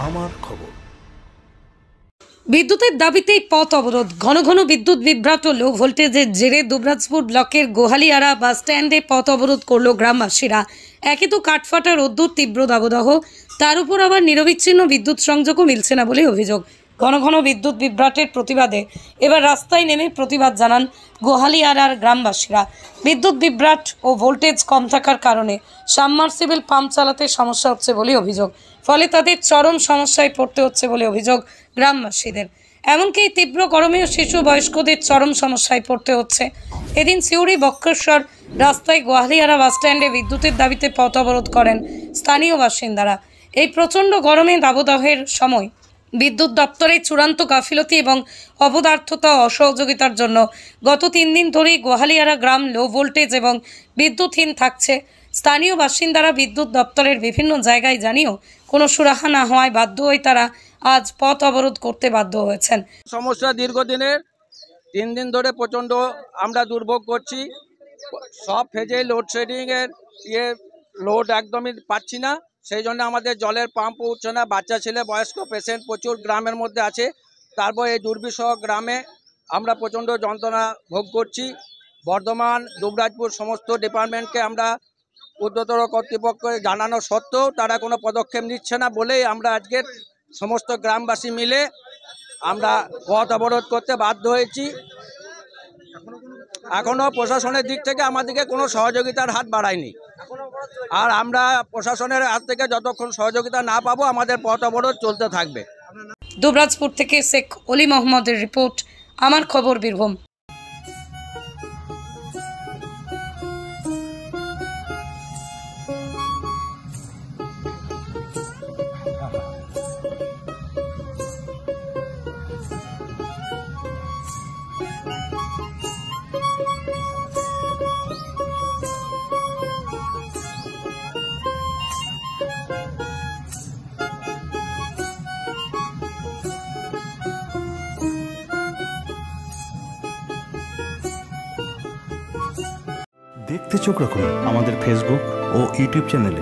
আমার খবর। বিদ্যুতের দাবিতেই পথ অবরোধ। ঘন ঘন বিদ্যুৎ বিভ্রাট ও লো ভোল্টেজের জেরে দুবরাজপুর ব্লকের গোহালিয়ারা বাস স্ট্যান্ডে পথ অবরোধ করল গ্রামবাসীরা। একে তো কাঠফাটা রোদ্দুর, তীব্র দাবদাহ, তার উপর আবার নিরবিচ্ছিন্ন বিদ্যুৎ সংযোগও মিলছে না বলে অভিযোগ। ঘন ঘন বিদ্যুৎ বিভ্রাটের প্রতিবাদে এবার রাস্তায় নেমে প্রতিবাদ জানান গোহালিয়ারার গ্রামবাসীরা। বিদ্যুৎ বিভ্রাট ও ভোল্টেজ কম থাকার কারণে সাবমার্সিবল পাম্প চালাতে সমস্যা হচ্ছে বলে অভিযোগ। ফলে তাদের চরম সমস্যায় পড়তে হচ্ছে বলে অভিযোগ গ্রামবাসীদের। এমনকি তীব্র গরমেও শিশু বয়স্কদের চরম সমস্যায় পড়তে হচ্ছে। এদিন সিউড়ি বক্রেশ্বর রাস্তায় গোহালিয়ারা বাসস্ট্যান্ডে বিদ্যুতের দাবিতে পথ অবরোধ করেন স্থানীয় বাসিন্দারা। এই প্রচণ্ড গরমে দাবদাহের সময় বিদ্যুৎ দপ্তরের চূড়ান্ত গাফিলতি এবং অপদার্থতা ও অসহযোগিতার জন্য গত 3 দিন ধরেই গোহালিয়ারা গ্রাম লো ভোল্টেজ এবং বিদ্যুৎহীন থাকছে। স্থানীয় বাসিন্দারা বিদ্যুৎ দপ্তরের বিভিন্ন জায়গায় জানিয়েও কোনো সুরাহা না হওয়ায় বাধ্য হয়ে তারা আজ পথ অবরোধ করতে বাধ্য হয়েছেন। সমস্যা দীর্ঘদিনের, 3 দিন ধরে প্রচণ্ড আমরা দুর্ভোগ করছি। সব ফেজে লোডশেডিংয়ের লোড একদমই পাচ্ছি না, সেই জন্য আমাদের জলের পাম্প উঠছে না। বাচ্চা ছেলে, বয়স্ক পেশেন্ট প্রচুর গ্রামের মধ্যে আছে। তারপর এই দুর্বিষহ গ্রামে আমরা প্রচণ্ড যন্ত্রণা ভোগ করছি। বর্ধমান, দুবরাজপুর সমস্ত ডিপার্টমেন্টকে আমরা উচ্চতর কর্তৃপক্ষকে জানানো সত্ত্বেও তারা কোনো পদক্ষেপ নিচ্ছে না বলেই আমরা আজকে সমস্ত গ্রামবাসী মিলে আমরা পথ অবরোধ করতে বাধ্য হয়েছি। এখনও প্রশাসনের দিক থেকে আমাদেরকে কোনো সহযোগিতার হাত বাড়ায়নি, আর আমরা প্রশাসনের হাত থেকে যতক্ষণ সহযোগিতা না পাবো আমাদের পথ অবরোধ চলতে থাকবে। দুবরাজপুর থেকে শেখ অলি মোহাম্মদের রিপোর্ট, আমার খবর, বীরভূম। দেখতে চোখ রাখুন আমাদের ফেসবুক ও ইউটিউব চ্যানেলে।